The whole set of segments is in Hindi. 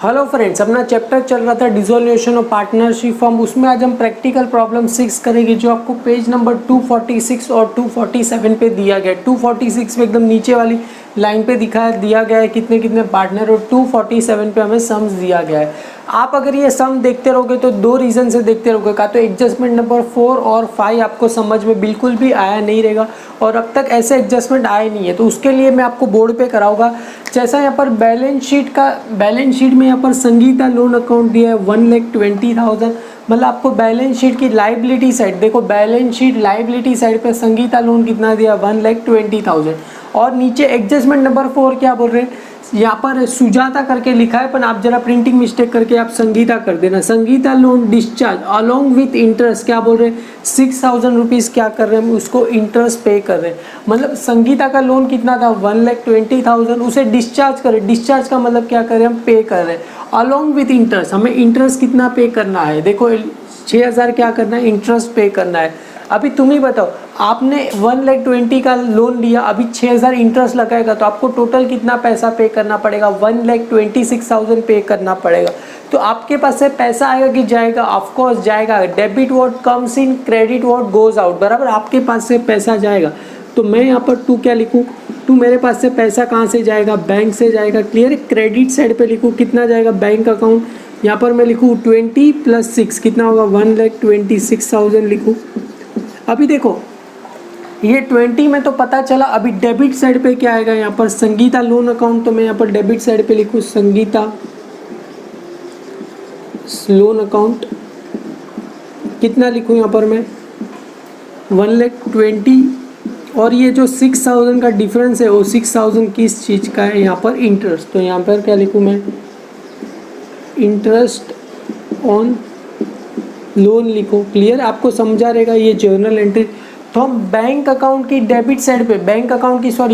हेलो फ्रेंड्स, अपना चैप्टर चल रहा था डिसोल्यूशन ऑफ पार्टनरशिप फॉर्म। उसमें आज हम प्रैक्टिकल प्रॉब्लम 6 करेंगे जो आपको पेज नंबर 246 और 247 पे दिया गया है। 246 पे एकदम नीचे वाली लाइन पे दिया गया है कितने कितने पार्टनर, और 247 पे हमें सम्स दिया गया है। आप अगर ये सम देखते रहोगे तो दो रीज़न से देखते रहोगे, का तो एडजस्टमेंट नंबर 4 और 5 आपको समझ में बिल्कुल भी आया नहीं रहेगा और अब तक ऐसे एडजस्टमेंट आए नहीं है, तो उसके लिए मैं आपको बोर्ड पे कराऊंगा। जैसा यहाँ पर बैलेंस शीट में यहाँ पर संगीता लोन अकाउंट दिया है 1,20,000, मतलब आपको बैलेंस शीट की लाइबिलिटी साइड देखो, बैलेंस शीट लाइबिलिटी साइड पे संगीता लोन कितना दिया 1,20,000, और नीचे एडजस्टमेंट नंबर 4 क्या बोल रहे हैं, यहाँ पर सुजाता करके लिखा है, पर आप जरा प्रिंटिंग मिस्टेक करके आप संगीता कर देना। Sangeeta loan discharge along with interest क्या बोल रहे हैं 6,000 रुपीज़ क्या कर रहे हैं, उसको इंटरेस्ट पे कर रहे हैं। मतलब संगीता का लोन कितना था 1,20,000, उसे डिस्चार्ज करें। डिस्चार्ज का मतलब क्या कर रहे हैं, हम पे कर रहे हैं अलोंग विथ इंटरेस्ट। हमें इंटरेस्ट कितना पे करना है, देखो 6,000 क्या करना है, इंटरेस्ट पे करना है। अभी तुम ही बताओ, आपने 1,20,000 का लोन लिया, अभी 6,000 इंटरेस्ट लगाएगा तो आपको टोटल कितना पैसा पे करना पड़ेगा, 1,26,000 पे करना पड़ेगा। तो आपके पास से पैसा आएगा कि जाएगा, ऑफकोर्स जाएगा। Debit what comes in, credit what goes out, बराबर आपके पास से पैसा जाएगा। तो मैं यहाँ पर टू क्या लिखूँ, टू मेरे पास से पैसा कहाँ से जाएगा, बैंक से जाएगा। क्लियर है, क्रेडिट साइड पे लिखूँ कितना जाएगा बैंक अकाउंट, यहाँ पर मैं लिखूँ 20 + 6 कितना होगा 1,26,000 लिखूँ। अभी देखो ये 20 में तो पता चला, अभी डेबिट साइड पे क्या आएगा, यहाँ पर संगीता लोन अकाउंट, तो मैं यहाँ पर डेबिट साइड पे लिखूँ संगीता लोन अकाउंट कितना लिखूँ, यहाँ पर मैं 1,20,000, और ये जो 6,000 का डिफरेंस है वो 6,000 किस चीज़ का है, यहाँ पर इंटरेस्ट। तो यहाँ पर क्या लिखूँ मैं, इंटरेस्ट ऑन लोन लिखो। क्लियर, आपको समझा रहेगा ये जर्नल एंट्री। तो हम बैंक अकाउंट की डेबिट साइड पे,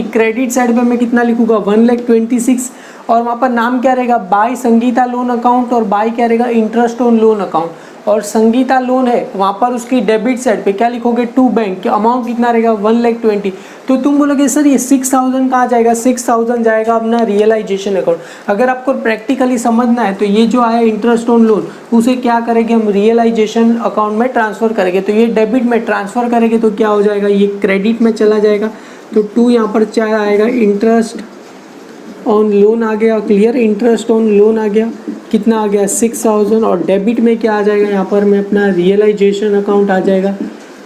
क्रेडिट साइड पे मैं कितना लिखूंगा 1,26,000, और वहाँ पर नाम क्या रहेगा बाय संगीता लोन अकाउंट, और बाय क्या रहेगा इंटरेस्ट ऑन लोन अकाउंट, और संगीता लोन है वहाँ पर उसकी डेबिट साइड पे क्या लिखोगे टू बैंक के अमाउंट कितना रहेगा 1,20,000। तो तुम बोलोगे सर ये 6,000 कहाँ जाएगा, 6,000 जाएगा अपना रियलाइजेशन अकाउंट। अगर आपको प्रैक्टिकली समझना है तो ये जो आया इंटरेस्ट ऑन लोन उसे क्या करेंगे हम रियलाइजेशन अकाउंट में ट्रांसफ़र करेंगे। तो ये डेबिट में ट्रांसफ़र करेंगे तो क्या हो जाएगा, ये क्रेडिट में चला जाएगा। तो टू यहाँ पर क्या आएगा, इंटरेस्ट ऑन लोन आ गया। क्लियर, इंटरेस्ट ऑन लोन आ गया, कितना आ गया 6,000, और डेबिट में क्या आ जाएगा, यहाँ पर मैं अपना रियलाइजेशन अकाउंट आ जाएगा।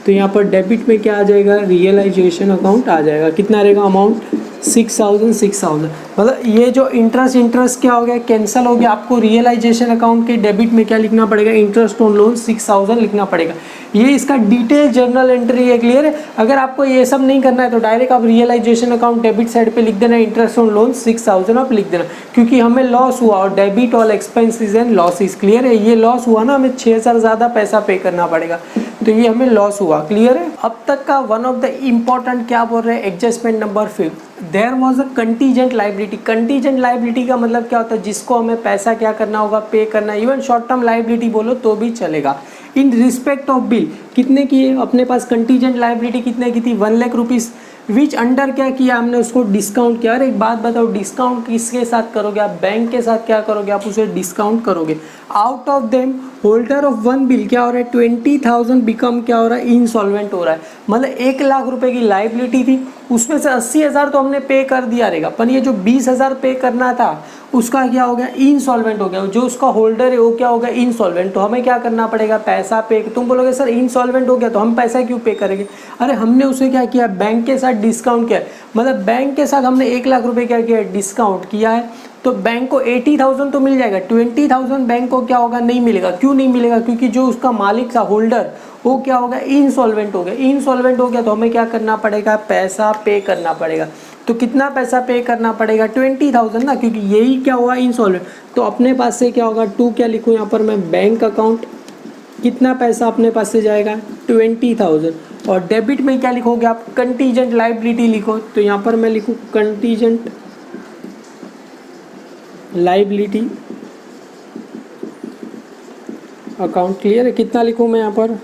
तो यहाँ पर डेबिट में क्या आ जाएगा, रियलाइजेशन अकाउंट आ जाएगा। कितना रहेगा अमाउंट 6,000। मतलब ये जो इंटरेस्ट क्या हो गया, कैंसिल हो गया। आपको रियलाइजेशन अकाउंट के डेबिट में क्या लिखना पड़ेगा, इंटरेस्ट ऑन लोन 6,000 लिखना पड़ेगा। ये इसका डिटेल जर्नल एंट्री है। क्लियर है, अगर आपको ये सब नहीं करना है तो डायरेक्ट आप रियलाइजेशन अकाउंट डेबिट साइड पे लिख देना, इंटरेस्ट ऑन लोन 6,000 आप लिख देना, क्योंकि हमें लॉस हुआ और debit all expenses and losses. Clear है, ये लॉस हुआ ना, हमें 6,000 ज़्यादा पैसा पे करना पड़ेगा, तो ये हमें लॉस हुआ। क्लियर है, अब तक का वन ऑफ द इम्पॉर्टेंट क्या बोल रहे हैं, adjustment number 5, there was a contingent liability. Contingent liability का मतलब क्या होता है, जिसको हमें पैसा क्या करना होगा, पे करना। इवन शॉर्ट टर्म लाइबिलिटी बोलो तो भी चलेगा। इन रिस्पेक्ट ऑफ बिल कितने की है अपने पास, कंटीजेंट लाइबिलिटी कितने की थी 1,00,000 रुपीज़, विच अंडर क्या किया हमने, उसको डिस्काउंट किया। और एक बात बताओ, डिस्काउंट किसके साथ करोगे आप, बैंक के साथ क्या करोगे आप, उसे डिस्काउंट करोगे। Out of them holder of one bill क्या हो रहा है 20,000 बिकम क्या हो रहा है, इंसॉल्वेंट हो रहा है। मतलब 1,00,000 रुपए की लाइबिलिटी थी, उसमें से 80,000 तो हमने पे कर दिया रहेगा, पर ये जो 20,000 पे करना था उसका क्या हो गया, इंसॉल्वेंट हो गया। जो उसका होल्डर है वो क्या हो गया, इंसॉल्वेंट। तो हमें क्या करना पड़ेगा, पैसा पे। तुम बोलोगे सर इंसॉल्वेंट हो गया तो हम पैसा क्यों पे करेंगे, अरे हमने उसे क्या किया, बैंक के साथ डिस्काउंट किया। मतलब बैंक के साथ हमने 1,00,000 रुपए क्या किया, डिस्काउंट किया है। तो बैंक को 80,000 तो मिल जाएगा, 20,000 बैंक को क्या होगा, नहीं मिलेगा। क्यों नहीं मिलेगा, क्योंकि जो उसका मालिक था होल्डर वो क्या होगा, इंसॉल्वेंट हो गया। इंसॉल्वेंट हो गया तो हमें क्या करना पड़ेगा, पैसा पे करना पड़ेगा। तो कितना पैसा पे करना पड़ेगा 20,000 ना, क्योंकि यही क्या हुआ, इंसॉल्वेंट। तो अपने पास से क्या होगा, टू क्या लिखूँ यहाँ पर मैं, बैंक अकाउंट कितना पैसा अपने पास से जाएगा 20,000, और डेबिट में क्या लिखोगे आप, कंटीजेंट लाइबिलिटी लिखो। तो यहाँ पर मैं लिखूँ कंटीजेंट लाइबिलिटी अकाउंट। क्लियर है, कितना लिखूँ मैं यहाँ पर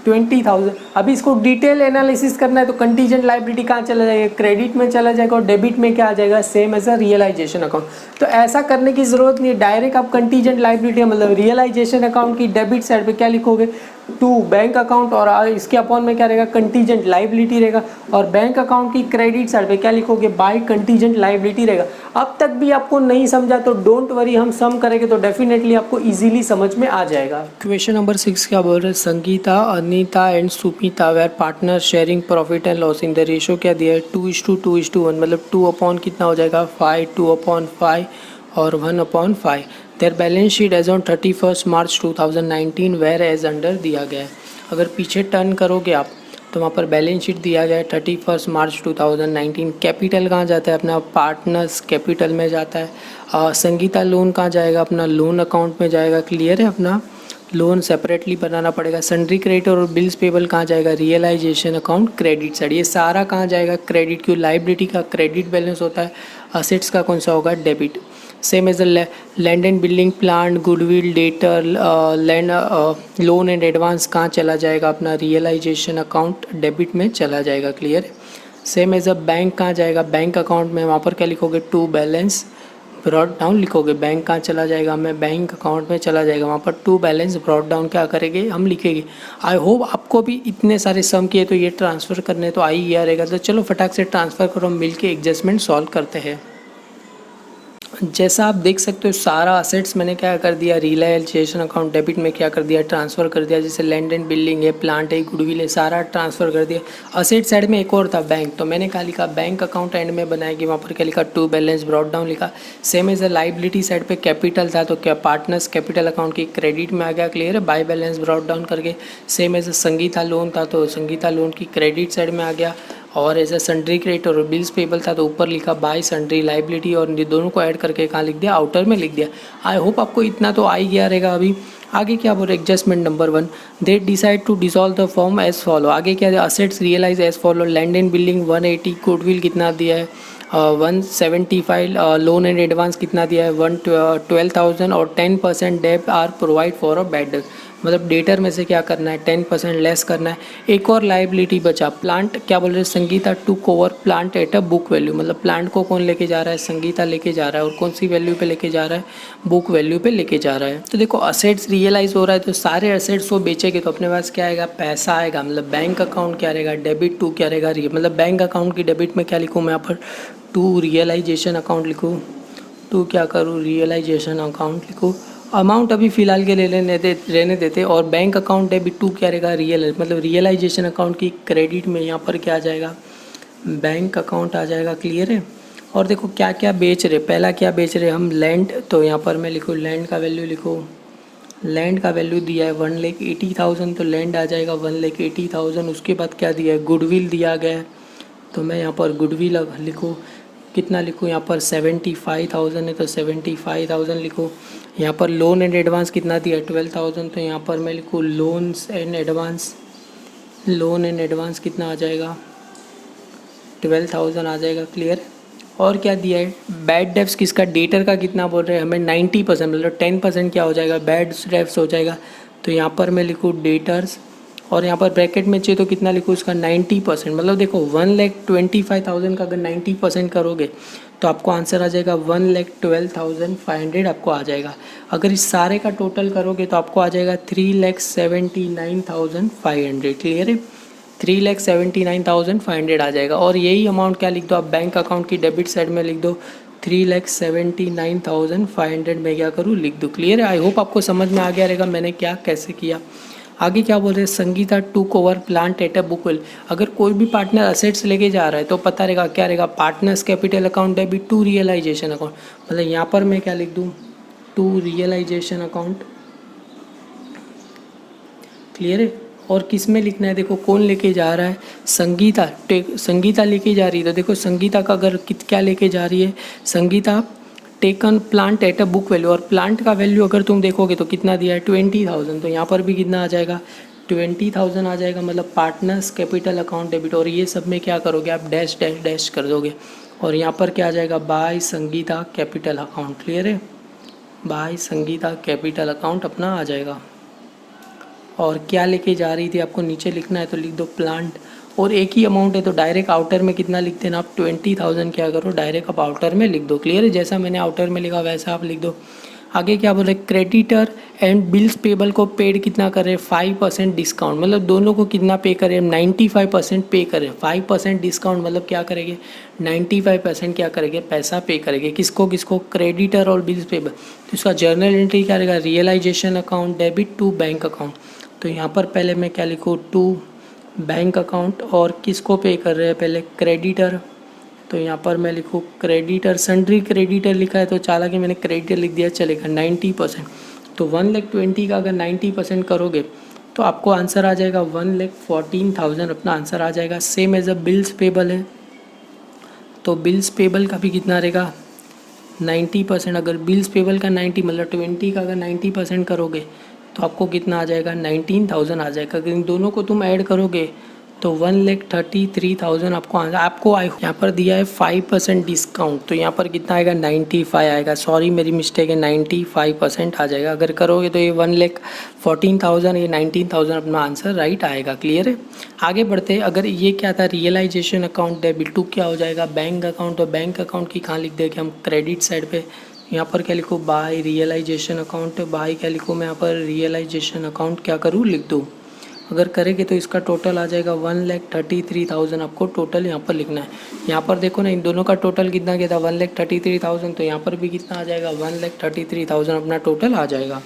20,000। अभी इसको डिटेल एनालिसिस करना है तो कंटीजेंट लाइबिलिटी कहाँ चला जाएगा, क्रेडिट में चला जाएगा, और डेबिट में क्या आ जाएगा, same as a realisation account. तो ऐसा करने की जरूरत नहीं है, डायरेक्ट आप कंटीजेंट लाइबिलिटी मतलब रियलाइजेशन अकाउंट की डेबिट साइड पे क्या लिखोगे, टू बैंक अकाउंट, और इसके अपॉन में क्या रहेगा, कंटीजेंट लाइबिलिटी रहेगा, और बैंक अकाउंट की क्रेडिट साइड पे क्या लिखोगे, बाय कंटीजेंट लाइबिलिटी रहेगा। अब तक भी आपको नहीं समझा तो डोंट वरी, हम सम करेंगे तो डेफिनेटली आपको इजीली समझ में आ जाएगा। क्वेश्चन नंबर 6 क्या बोल रहे हैं, Sangeeta, Anita and Sumita were partner sharing profit and loss in the ratio क्या दिया है, 2:2:1, मतलब 2 अपॉन कितना हो जाएगा 5, 2/5 और 1/5। Their balance sheet as on 31 March 2019 were as under दिया गया है। अगर पीछे टर्न करोगे आप तो वहाँ पर बैलेंस शीट दिया गया है 31 मार्च 2019। कैपिटल कहाँ जाता है अपना, पार्टनर्स कैपिटल में जाता है। संगीता लोन कहाँ जाएगा, अपना लोन अकाउंट में जाएगा। क्लियर है, अपना लोन सेपरेटली बनाना पड़ेगा। सन्ड्री क्रेडिट और बिल्स पेबल कहाँ जाएगा, रियलाइजेशन अकाउंट क्रेडिट साइड। ये सारा कहाँ जाएगा, क्रेडिट। क्यों, लाइबिलिटी का क्रेडिट बैलेंस होता है, असेट्स का कौन सा होगा, debit. Same as land and building, plant, goodwill, debtor, land, loan and advance कहाँ चला जाएगा, अपना रियलाइजेशन अकाउंट डेबिट में चला जाएगा। क्लियर है। सेम एज अ बैंक कहाँ जाएगा, बैंक अकाउंट में, वहाँ पर क्या लिखोगे, टू बैलेंस ब्रॉड डाउन लिखोगे। बैंक कहाँ चला जाएगा, हमें बैंक अकाउंट में चला जाएगा, वहाँ पर टू बैलेंस ब्रॉड डाउन क्या करेंगे, हम लिखेंगे। आई होप आपको भी इतने सारे सम किए तो ये ट्रांसफ़र करने तो आ ही गया रहेगा। तो चलो फटाक से ट्रांसफ़र करो, मिल के एडजस्टमेंट सॉल्व करते हैं। जैसा आप देख सकते हो सारा असेट्स मैंने क्या कर दिया, रियलाइजेशन अकाउंट डेबिट में क्या कर दिया, ट्रांसफ़र कर दिया। जैसे लैंड एंड बिल्डिंग है, प्लांट है, गुडविल है, सारा ट्रांसफ़र कर दिया। असेट साइड में एक और था बैंक, तो मैंने क्या लिखा, बैंक अकाउंट एंड में बनाएगी, वहाँ पर क्या लिखा, टू बैलेंस ब्रॉड डाउन लिखा। Same as a liability side पे कैपिटल था तो क्या पार्टनर्स कैपिटल अकाउंट की क्रेडिट में आ गया। क्लियर है, बाय बैलेंस ब्रॉड डाउन करके। Same as a Sangeeta loan था तो संगीता लोन की क्रेडिट साइड में आ गया। और ऐसा सन्ड्री क्रेडिट और बिल्स पेबल था तो ऊपर लिखा बाय सन्ड्री लाइबिलिटी, और ये दोनों को ऐड करके कहाँ लिख दिया, आउटर में लिख दिया। आई होप आपको इतना तो आ ही गया रहेगा। अभी आगे क्या बोल रहे, adjustment number 1, they decide to dissolve the firm as follow. आगे क्या है, assets realise as follow, land and building 180, goodwill कितना दिया है 175, लोन एंड एडवांस कितना दिया है 12,000, और 10% डेब्ट are provide for a bad debt. मतलब डेटर में से क्या करना है, 10% लेस करना है। एक और लाइबिलिटी बचा, प्लांट क्या बोल रहे हैं, Sangeeta took over plant at a book value. मतलब प्लांट को कौन लेके जा रहा है, संगीता लेके जा रहा है, और कौन सी वैल्यू पे लेके जा रहा है, बुक वैल्यू पे लेके जा रहा है। तो देखो असेट्स रियलाइज हो रहा है तो सारे असेट्स को बेचेंगे तो अपने पास क्या आएगा, पैसा आएगा। मतलब बैंक अकाउंट क्या रहेगा, डेबिट टू क्या रहेगा, मतलब बैंक अकाउंट की डेबिट में क्या लिखूँ मैं यहाँ पर, टू रियलाइजेशन अकाउंट लिखूँ, टू क्या करूँ, रियलाइजेशन अकाउंट लिखूँ। अमाउंट अभी फ़िलहाल के ले रहने देते, और बैंक अकाउंट डेबिट टू क्या रहेगा, मतलब रियलाइजेशन अकाउंट की क्रेडिट में यहाँ पर क्या आ जाएगा, बैंक अकाउंट आ जाएगा। क्लियर है। और देखो क्या क्या बेच रहे, पहला क्या बेच रहे हम, लैंड, तो यहाँ पर मैं लिखूँ लैंड का वैल्यू, लिखूँ लैंड का वैल्यू दिया है 1,80,000, तो लैंड आ जाएगा 1,80,000। उसके बाद क्या दिया है, गुडविल दिया गया है, तो मैं यहाँ पर गुडविल लिखूँ, कितना लिखूँ यहाँ पर 75,000 है तो 75,000 लिखूँ। यहाँ पर लोन एंड एडवांस कितना दिया, 12,000, तो यहाँ पर मैं लिखूँ loans and advance, loan and advance कितना आ जाएगा, 12,000 आ जाएगा। क्लियर। और क्या दिया है, बैड डेब्ट्स किसका, डेटर का कितना बोल रहे हैं हमें 90%, मतलब 10% क्या हो जाएगा, बैड डेब्ट्स हो जाएगा। तो यहाँ पर मैं लिखूँ डेटर्स, और यहाँ पर ब्रैकेट में चाहिए तो कितना लिखूँ उसका 90%। मतलब देखो 1,25,000 का अगर 90% करोगे तो आपको आंसर आ जाएगा 1,12,500 आपको आ जाएगा। अगर इस सारे का टोटल करोगे तो आपको आ जाएगा 3,79,500। क्लियर है, 3,79,500 आ जाएगा। और यही अमाउंट क्या लिख दो आप, बैंक अकाउंट की डेबिट साइड में लिख दो 3,79,500 में क्या करूँ, लिख दो। क्लियर है। आई होप आपको समझ में आ गया रहेगा मैंने क्या कैसे किया। आगे क्या बोल रहे हैं, Sangeeta took over plant at a book value. अगर कोई भी पार्टनर असेट्स लेके जा रहा है तो पता रहेगा क्या रहेगा, partners capital account debit to realisation account. मतलब यहाँ पर मैं क्या लिख दूँ, टू रियलाइजेशन अकाउंट। क्लियर है। और किस में लिखना है, देखो कौन लेके जा रहा है, संगीता, संगीता लेके जा रही है। तो देखो संगीता का अगर क्या लेके जा रही है, Sangeeta taken plant at a book value, और प्लांट का वैल्यू अगर तुम देखोगे तो कितना दिया है 20,000, तो यहाँ पर भी कितना आ जाएगा 20,000 आ जाएगा। मतलब पार्टनर्स कैपिटल अकाउंट डेबिट, और ये सब में क्या करोगे आप, डैश डैश डैश कर दोगे, और यहाँ पर क्या आ जाएगा, by Sangeeta capital account. Clear है, बाय संगीता कैपिटल अकाउंट अपना आ जाएगा। और क्या लेके जा रही थी आपको नीचे लिखना है तो लिख दो प्लांट, और एक ही अमाउंट है तो डायरेक्ट आउटर में कितना लिख देना आप 20,000 क्या करो डायरेक्ट आप आउटर में लिख दो। क्लियर है, जैसा मैंने आउटर में लिखा वैसा आप लिख दो। आगे क्या बोल रहे क्रेडिटर एंड बिल्स पेबल को पेड कितना कर रहे हैं 5% डिस्काउंट, मतलब दोनों को कितना पे करें 95% पे करें। 5% डिस्काउंट मतलब क्या करेंगे 95% क्या करेंगे पैसा पे करेंगे। किसको किसको क्रेडिटर और बिल्स पेबल। तो इसका जर्नल एंट्री क्या रहेगा realisation account debit to bank account. तो यहाँ पर पहले मैं क्या लिखूँ टू बैंक अकाउंट, और किसको पे कर रहे हैं पहले क्रेडिटर। तो यहाँ पर मैं लिखूँ क्रेडिटर, सन्ड्री क्रेडिटर लिखा है तो चाला कि मैंने क्रेडिटर लिख दिया चलेगा 90%। तो 1,20,000 का अगर 90% करोगे तो आपको आंसर आ जाएगा 1,14,000 अपना आंसर आ जाएगा। Same as a bills payable है तो बिल्स पेबल का भी कितना रहेगा 90%। अगर बिल्स पेबल का 90 मतलब 20 का अगर 90% करोगे तो आपको कितना आ जाएगा 19,000 आ जाएगा। अगर इन दोनों को तुम ऐड करोगे तो 1,33,000 आपको यहाँ पर दिया है 5% डिस्काउंट तो यहाँ पर कितना आएगा 95 आएगा। सॉरी मेरी मिस्टेक है 95% आ जाएगा। अगर करोगे तो ये 1,14,000 ये 19,000 अपना आंसर राइट आएगा। क्लियर है, आगे बढ़ते हैं। अगर ये क्या था रियलाइजेशन अकाउंट डेबिट टू क्या हो जाएगा बैंक अकाउंट। तो बैंक अकाउंट की कहाँ लिख देंगे हम क्रेडिट साइड पे। यहाँ पर क्या लिखूँ बाय रियलाइजेशन अकाउंट, बाय क्या लिखूँ मैं यहाँ पर रियलाइजेशन अकाउंट क्या करूँ लिख दूँ। अगर करेंगे तो इसका टोटल आ जाएगा 1,33,000 आपको टोटल यहाँ पर लिखना है। यहाँ पर देखो ना इन दोनों का टोटल कितना गया था 1,33,000 तो यहाँ पर भी कितना आ जाएगा 1,33,000 अपना टोटल आ जाएगा।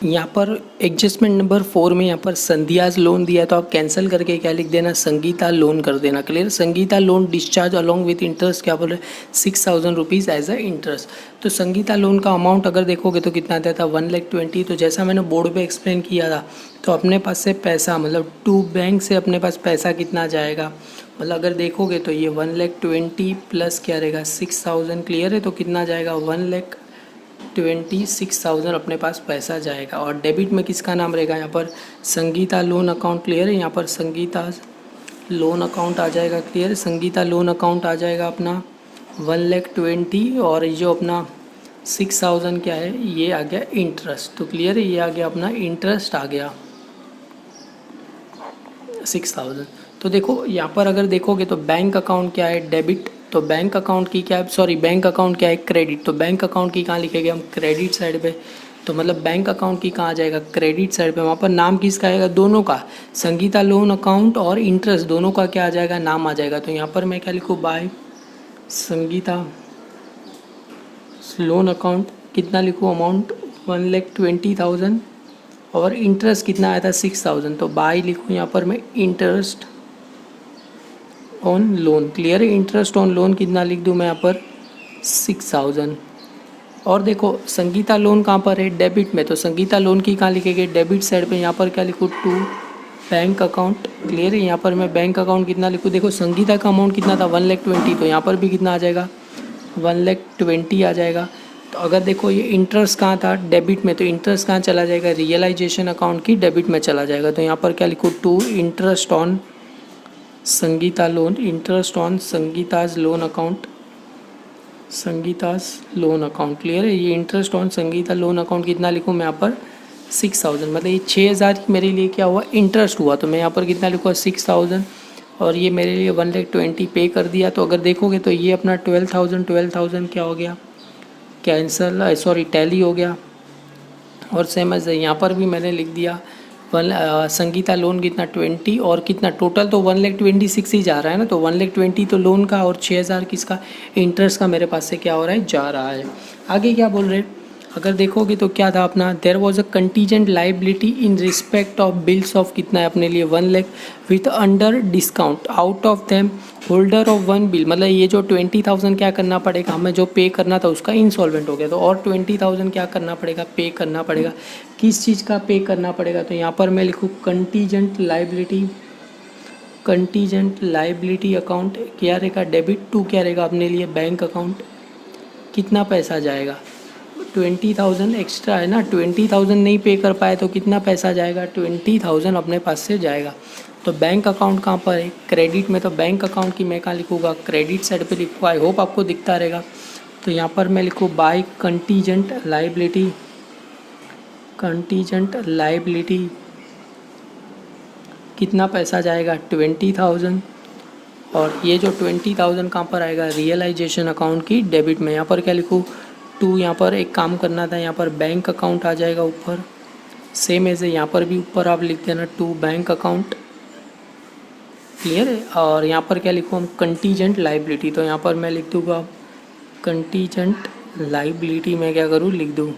यहाँ पर एडजस्टमेंट नंबर 4 में यहाँ पर संध्याज लोन दिया है तो आप कैंसिल करके क्या लिख देना संगीता लोन कर देना। Clear, Sangeeta loan discharge along with interest क्या बोल रहे 6,000 रुपीज़ एज अ इंटरेस्ट। तो संगीता लोन का अमाउंट अगर देखोगे तो कितना आता था 1,20,000। तो जैसा मैंने बोर्ड पे एक्सप्लेन किया था तो अपने पास से पैसा मतलब टू बैंक से अपने पास पैसा कितना जाएगा मतलब अगर देखोगे तो ये 1,20,000 प्लस क्या रहेगा 6,000। क्लियर है, तो कितना जाएगा 1,26,000 अपने पास पैसा जाएगा। और डेबिट में किसका नाम रहेगा यहाँ पर संगीता लोन अकाउंट। क्लियर है, यहाँ पर संगीता लोन अकाउंट आ जाएगा। क्लियर है, संगीता लोन अकाउंट आ जाएगा अपना 1,20,000 और ये जो अपना 6,000 क्या है ये आ गया इंटरेस्ट। तो क्लियर है, ये आ गया अपना इंटरेस्ट आ गया 6,000। तो देखो यहाँ पर अगर देखोगे तो बैंक अकाउंट क्या है डेबिट, तो बैंक अकाउंट की क्या है सॉरी बैंक अकाउंट क्या है क्रेडिट। तो बैंक अकाउंट की कहाँ लिखेंगे हम क्रेडिट साइड पे। तो मतलब बैंक अकाउंट की कहाँ जाएगा क्रेडिट साइड पे। वहाँ पर नाम किसका आएगा दोनों का संगीता लोन अकाउंट और इंटरेस्ट दोनों का क्या आ जाएगा नाम आ जाएगा। तो यहाँ पर मैं क्या लिखूँ बाय संगीता लोन अकाउंट कितना लिखूँ अमाउंट 1,20,000 और इंटरेस्ट कितना आया था 6,000। तो बाय लिखूँ यहाँ पर मैं इंटरेस्ट ऑन लोन। क्लियर है, इंटरेस्ट ऑन लोन कितना लिख दूँ मैं यहाँ पर 6,000। और देखो संगीता लोन कहाँ पर है डेबिट में, तो संगीता लोन की कहाँ लिखेंगे डेबिट साइड पे। यहाँ पर क्या लिखूँ टू बैंक अकाउंट। क्लियर है, यहाँ पर मैं बैंक अकाउंट कितना लिखूँ देखो संगीता का अमाउंट कितना था 1,20,000 तो यहाँ पर भी कितना आ जाएगा 1,20,000 आ जाएगा। तो अगर देखो ये इंटरेस्ट कहाँ था डेबिट में, तो इंटरेस्ट कहाँ चला जाएगा रियलाइजेशन अकाउंट की डेबिट में चला जाएगा। तो यहाँ पर क्या लिखूँ to interest on Sangeeta loan, interest on Sangeeta's loan account, Sangeeta's loan account. Clear है, ये interest on Sangeeta loan account कितना लिखूँ मैं यहाँ पर 6,000 मतलब ये 6,000 मेरे लिए क्या हुआ इंटरेस्ट हुआ। तो मैं यहाँ पर कितना लिखूँगा 6,000 और ये मेरे लिए 1,20,000 पे कर दिया। तो अगर देखोगे तो ये अपना 12,000 क्या हो गया कैंसल सॉरी टैली हो गया। और सेम एज यहाँ पर भी मैंने लिख दिया संगीता लोन कितना 20 और कितना टोटल तो 1,26,000 ही जा रहा है ना। तो 1,20,000 तो लोन का और 6,000 किसका इंटरेस्ट का मेरे पास से क्या हो रहा है जा रहा है। आगे क्या बोल रहे हैं अगर देखोगे तो क्या था अपना there was a contingent liability in respect of bills of कितना है अपने लिए 1 lakh with under discount out of them holder of one bill. मतलब ये जो 20,000 क्या करना पड़ेगा हमें जो पे करना था उसका इंसॉल्वेंट हो गया तो और 20,000 क्या करना पड़ेगा पे करना पड़ेगा। किस चीज़ का पे करना पड़ेगा तो यहाँ पर मैं लिखूँ कंटीजेंट लाइबिलिटी अकाउंट क्या रहेगा डेबिट टू क्या रहेगा अपने लिए बैंक अकाउंट। कितना पैसा जाएगा 20,000 एक्स्ट्रा है ना 20,000 नहीं पे कर पाए तो कितना पैसा जाएगा 20,000 अपने पास से जाएगा। तो बैंक अकाउंट कहाँ पर है क्रेडिट में। तो बैंक अकाउंट की मैं कहाँ लिखूँगा क्रेडिट साइड पे लिखूँगा। आई होप आपको दिखता रहेगा। तो यहाँ पर मैं लिखूँ बाय कंटीजेंट लाइबिलिटी कितना पैसा जाएगा 20,000, और ये जो 20,000 कहाँ पर आएगा रियलाइजेशन अकाउंट की डेबिट में। यहाँ पर क्या लिखूँ 2, यहाँ पर एक काम करना था, यहाँ पर बैंक अकाउंट आ जाएगा ऊपर, सेम ऐसे यहाँ पर भी ऊपर आप लिख देना 2 बैंक अकाउंट, क्लियर है। और यहाँ पर क्या लिखूँ हम कंटीजेंट लाइबिलिटी, तो यहाँ पर मैं लिख दूँगा कंटीजेंट लाइबिलिटी में क्या करूँ लिख दूँ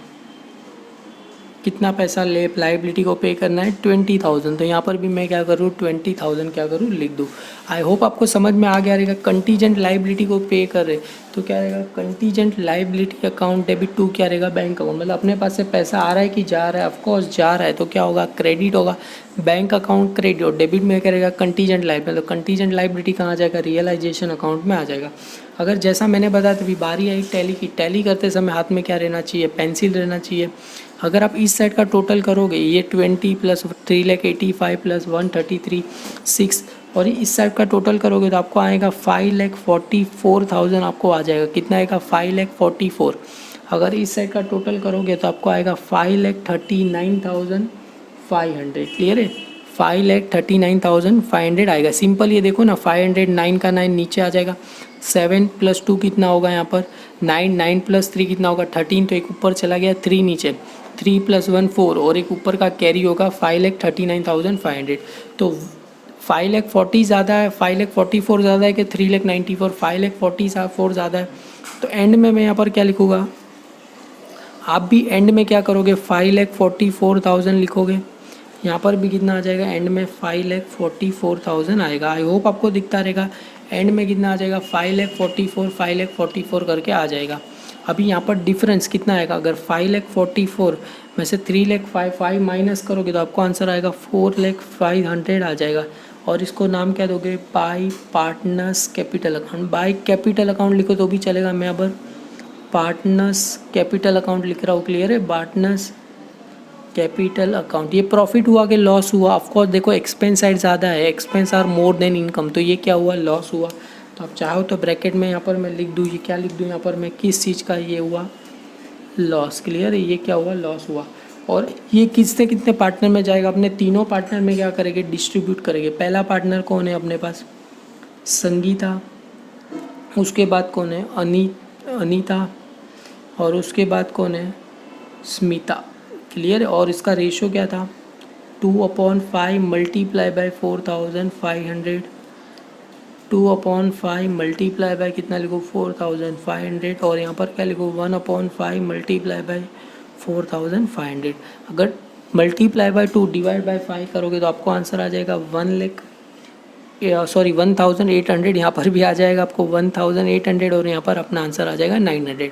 कितना पैसा लाइबिलिटी को पे करना है 20,000, तो यहाँ पर भी मैं क्या करूँ 20,000 क्या करूँ लिख दूँ। आई होप आपको समझ में आ गया रहेगा। कंटीजेंट लाइबिलिटी को पे कर रहे तो क्या रहेगा contingent liability account debit to क्या रहेगा बैंक अकाउंट, मतलब अपने पास से पैसा आ रहा है कि जा रहा है, ऑफकोर्स जा रहा है, तो क्या होगा क्रेडिट होगा बैंक अकाउंट क्रेडिट, और डेबिट में क्या रहेगा कंटीजेंट लाइबिलिटी, मतलब कंटीजेंट लाइबिलिटी कहाँ आ जाएगा रियलाइजेशन अकाउंट में आ जाएगा। अगर जैसा मैंने बताया तभी बारी आई टैली की, टैली करते समय हाथ में क्या रहना चाहिए पेंसिल रहना चाहिए। अगर आप इस साइड का टोटल करोगे ये 20 प्लस 3,85,000 प्लस 133 6, और इस साइड का टोटल करोगे तो आपको आएगा 5,44,000 आपको आ जाएगा। कितना आएगा 5,44,000। अगर इस साइड का टोटल करोगे तो आपको आएगा 5,39,500, क्लियर है 5,39,500 आएगा। सिंपल ये देखो ना 509 का 9 नीचे आ जाएगा, 7 + 2 कितना होगा यहाँ पर 9, 9 + 3 कितना होगा 13, तो एक ऊपर चला गया 3 नीचे, 3 + 1 4, और एक ऊपर का कैरी होगा 5,39,500। तो 5,40,000 ज़्यादा है 5,44,000 ज़्यादा है कि 3,94,000, 5,44,000 ज़्यादा है। तो एंड में मैं यहाँ पर क्या लिखूँगा, आप भी एंड में क्या करोगे 5,44,000 लिखोगे, यहाँ पर भी कितना आ जाएगा एंड में 5,44,000 आएगा। आई होप आपको दिखता रहेगा एंड में कितना आ जाएगा 5,44,000 करके आ जाएगा। अभी यहाँ पर डिफरेंस कितना आएगा, अगर 5,44,000 में से 3,05,500 माइनस करोगे तो आपको आंसर आएगा 4,05,000 आ जाएगा। और इसको नाम क्या दोगे by partners capital account, by capital account लिखो तो भी चलेगा, मैं अब पार्टनर्स कैपिटल अकाउंट लिख रहा हूँ, क्लियर है पार्टनर्स कैपिटल अकाउंट। ये प्रॉफिट हुआ कि लॉस हुआ, ऑफकोर्स देखो एक्सपेंस साइड ज़्यादा है, expense are more than income, तो ये क्या हुआ लॉस हुआ। तो आप चाहो तो ब्रैकेट में यहाँ पर मैं लिख दूँ, ये क्या लिख दूँ यहाँ पर मैं किस चीज़ का ये हुआ लॉस, क्लियर है ये क्या हुआ लॉस हुआ। और ये किससे कितने पार्टनर में जाएगा, अपने तीनों पार्टनर में क्या करेंगे डिस्ट्रीब्यूट करेंगे। पहला पार्टनर कौन है अपने पास संगीता, उसके बाद कौन है अनीता, और उसके बाद कौन है स्मिता, क्लियर है। और इसका रेशो क्या था 2/5 मल्टीप्लाई बाय 4,500, 2/5 मल्टीप्लाई बाय कितना लिखो 4,500, और यहाँ पर क्या लिखो 1/5 मल्टीप्लाई बाय 4,500। अगर मल्टीप्लाई बाय 2 डिवाइड बाय 5 करोगे तो आपको आंसर आ जाएगा 1,800, यहाँ पर भी आ जाएगा आपको 1,800, और यहाँ पर अपना आंसर आ जाएगा 900।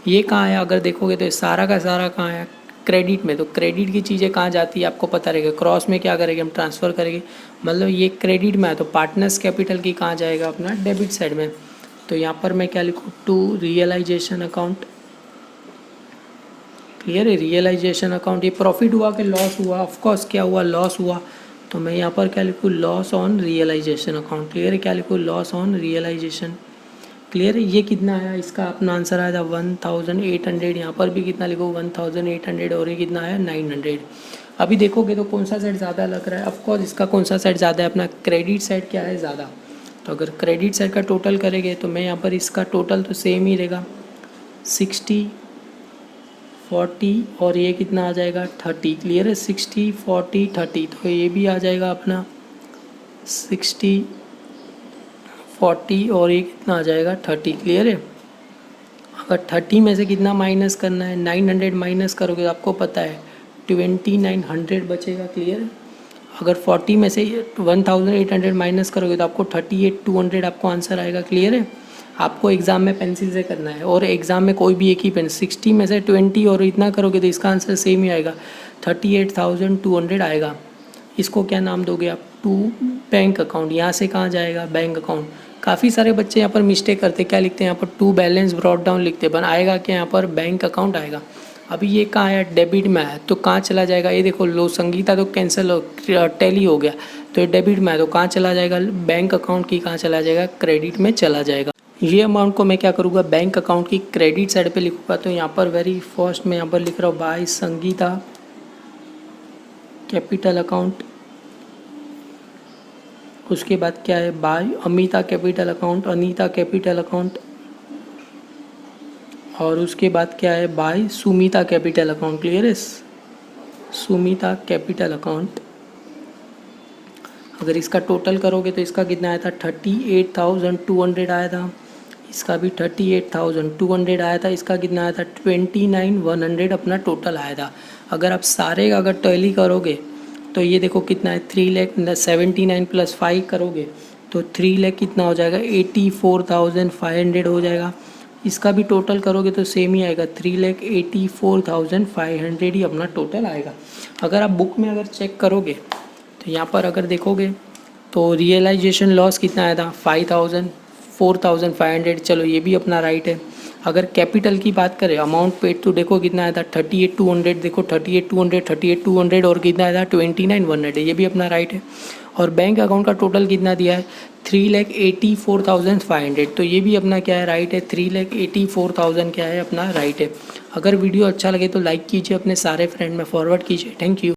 ये कहाँ है अगर देखोगे तो सारा का सारा कहाँ है क्रेडिट में, तो क्रेडिट की चीज़ें कहाँ जाती है आपको पता रहेगा, क्रॉस में क्या करेंगे हम ट्रांसफ़र करेंगे, मतलब ये क्रेडिट में है तो पार्टनर्स कैपिटल की कहाँ जाएगा अपना डेबिट साइड में। तो यहाँ पर मैं क्या लिखूँ टू रियलाइजेशन अकाउंट, क्लियर है रियलाइजेशन अकाउंट। ये प्रॉफिट हुआ कि लॉस हुआ, ऑफकोर्स क्या हुआ लॉस हुआ, तो मैं यहाँ पर क्या लिखूँ loss on realisation account, clear है क्या लिखूँ लॉस ऑन रियलाइजेशन, क्लियर है। ये कितना आया इसका अपना आंसर आया था 1,800, यहाँ पर भी कितना लिखो 1,800, और ये कितना आया 900। अभी देखोगे तो कौन सा साइड ज़्यादा लग रहा है, ऑफकोर्स इसका कौन सा साइड ज़्यादा है अपना क्रेडिट साइड क्या है ज़्यादा। तो अगर क्रेडिट साइड का टोटल करेंगे तो मैं यहाँ पर इसका टोटल तो सेम ही रहेगा 60 40, और ये कितना आ जाएगा 30, क्लियर है 60 40 30, तो ये भी आ जाएगा अपना 60 40, और ये कितना आ जाएगा 30, क्लियर है। अगर 30 में से कितना माइनस करना है 900 माइनस करोगे तो आपको पता है 2,900 बचेगा, क्लियर है। अगर 40 में से 1,800 माइनस करोगे तो आपको 38,200 आपको आंसर आएगा, क्लियर है। आपको एग्ज़ाम में पेंसिल से करना है, और एग्ज़ाम में कोई भी एक ही पेन 60 में से 20 और इतना करोगे तो इसका आंसर सेम ही आएगा 38,200 आएगा। इसको क्या नाम दोगे आप टू बैंक अकाउंट, यहाँ से कहाँ जाएगा बैंक अकाउंट। काफ़ी सारे बच्चे यहाँ पर मिस्टेक करते क्या लिखते हैं यहाँ पर टू बैलेंस ब्रॉट डाउन लिखते हैं, आएगा क्या यहाँ पर बैंक अकाउंट आएगा। अभी ये कहाँ है डेबिट में है तो कहाँ चला जाएगा, ये देखो लो संगीता तो कैंसिल हो टैली हो गया, तो ये डेबिट में है तो कहाँ चला जाएगा बैंक अकाउंट की कहाँ चला जाएगा क्रेडिट में चला जाएगा। ये अमाउंट को मैं क्या करूँगा बैंक अकाउंट की क्रेडिट साइड पे लिखूँगा, तो यहाँ पर वेरी फर्स्ट में यहाँ पर लिख रहा हूँ बाय संगीता कैपिटल अकाउंट, उसके बाद क्या है, by Amita capital account, Anita capital account, और उसके बाद क्या है, by Sumita capital account. Clear है, सुमिता कैपिटल अकाउंट। अगर इसका टोटल करोगे तो इसका कितना आया था, 38,200 आया था। इसका भी 38,200 आया था। इसका कितना आया था, 29,100 अपना टोटल आया था। अगर आप सारे का अगर टैली करोगे तो ये देखो कितना है, 3,79 प्लस 5 करोगे तो 3 लाख कितना हो जाएगा, 84,500 हो जाएगा। इसका भी टोटल करोगे तो सेम ही आएगा, 3,84,500 ही अपना टोटल आएगा। अगर आप बुक में अगर चेक करोगे तो यहाँ पर अगर देखोगे तो रियलाइजेशन लॉस कितना आया था, 4,500। चलो ये भी अपना राइट है। अगर कैपिटल की बात करें, अमाउंट पेड तो देखो कितना आया था, 38,200। देखो 38,200 और कितना आया था, 29,100, ये भी अपना राइट है। और बैंक अकाउंट का टोटल कितना दिया है, 3,84,500, तो ये भी अपना क्या है, राइट है। 3,84,000 क्या है अपना राइट है। अगर वीडियो अच्छा लगे तो लाइक कीजिए, अपने सारे फ्रेंड में फॉरवर्ड कीजिए। Thank you.